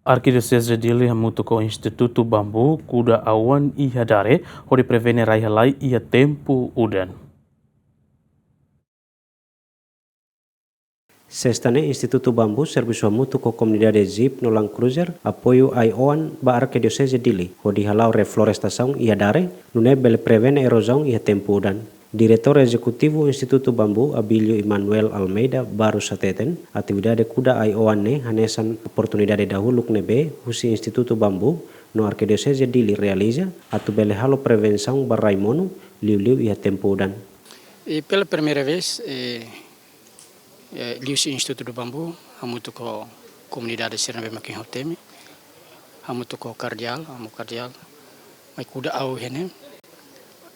Arquidiocese de Dili hamutuko Instituto Bambu kuda awan iha dare hori prevene raihalai ia tempo udan. Sestane Instituto Bambu Serviço Hamutuko Comunidade Zip no Land Cruiser apoio ai oan ba Arquidiocese Dili hodi halau reflorestação iha dare nune bele prevene erosão iha tempo udan. Diretor Executivo Instituto Bambu Abilio Emmanuel Almeida baru sateten atividade kuda ai oan ne hanesan oportunidade dahuluk nebe husi Instituto Bambu no Arquidiocese Dili realiza atu bele halo prevenção barraimono liu iha tempo udan. E pela primeira vez Liusi Instituto Bambu hamutuko comunidade Sirnabe Makin Hotemi hamutuko cardial mai kuda au hene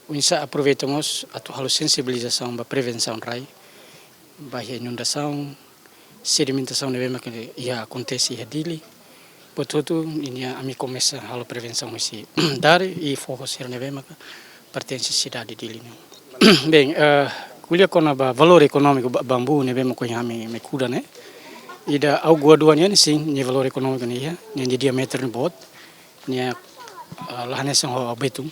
Unsa aproveitamos atu halo sensibilização ba prevenção rai ba inundação sedimentação nebe makin ia acontece ia Dili portanto ini ami começa halo prevenção esse dari e foco Sirnabe makin pertence cidade Dili. Bem, kulia kona ba valor econômico bambu nebe makin ami me kuda né ida au gua-duanya ni sing ni valor econômico ni ya ni diameter ni bot ni lahane sang ho betum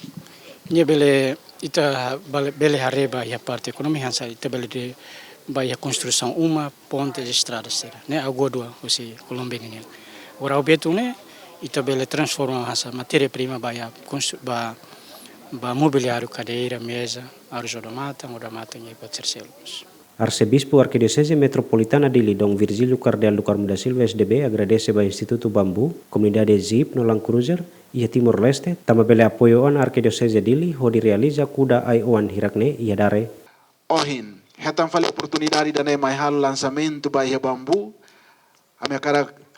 ni bele ita bele hareba ya parte ekonomi hansa ita bele de ba ya construção uma ponte de estrada será né au gua-dua osi Colômbia ni ora o betum né ita bele transforma hansa matéria-prima ba mobiliário cadeira mesa arjodamata e pacercelos. Arcebispo Arquidiocese Metropolitana Dili Dom Virgílio Cardeal do Carmo da Silva SDB agradece ao Instituto Bambu, Comunidade Zip no Land Cruiser e Timor-Leste, tama bele apoio an Arquidiocese Dili hodi realiza kuda ai oan hirakne ia dare. Ohin, hetan fali oportunidade da mai hal lançamento ba ia Bambu.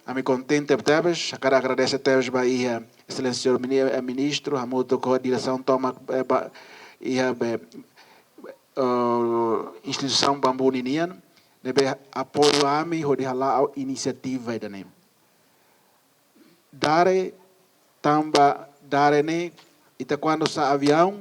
Ami contente tebes, cara agradece tebes ba ia excelência ministro, hamuto ko direção toma ia instituição Bambu ninian nebe apoio ami hodi hala inisiativa da nem dare tamba dare ne ita quando sa avião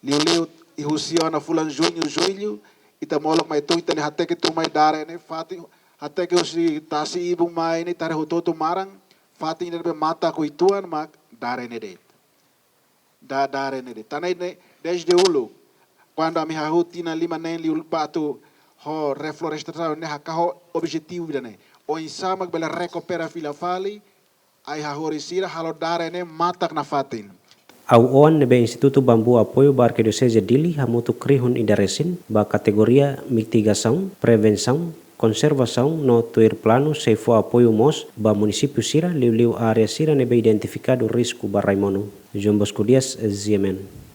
liu e husiona fulan junho ita molok mai tu ita ne hatte ke tu mai dare ne fati hatte ke usi tasi ibu mai ne tare hototo marang fati ne be mata ko ituan mak dare ne de dare ne de tanai ne desde ulu quando a minha rotina lima nem liu pato ho reflorestação ne hakaho objetivo dane o insama bela recupera fila fali ai ha horisira halo dare ne matak na fatin. Au oan nebe Instituto Bambu apoio ba Arquidiocese Dili hamutu krihun idaresin ba kategoria mitigação, prevenção, conservação no tuir plano se for apoio mos ba município Sira liu área Sira nebe identificado risco ba Raimono. João Bosco Dias, Ziemen.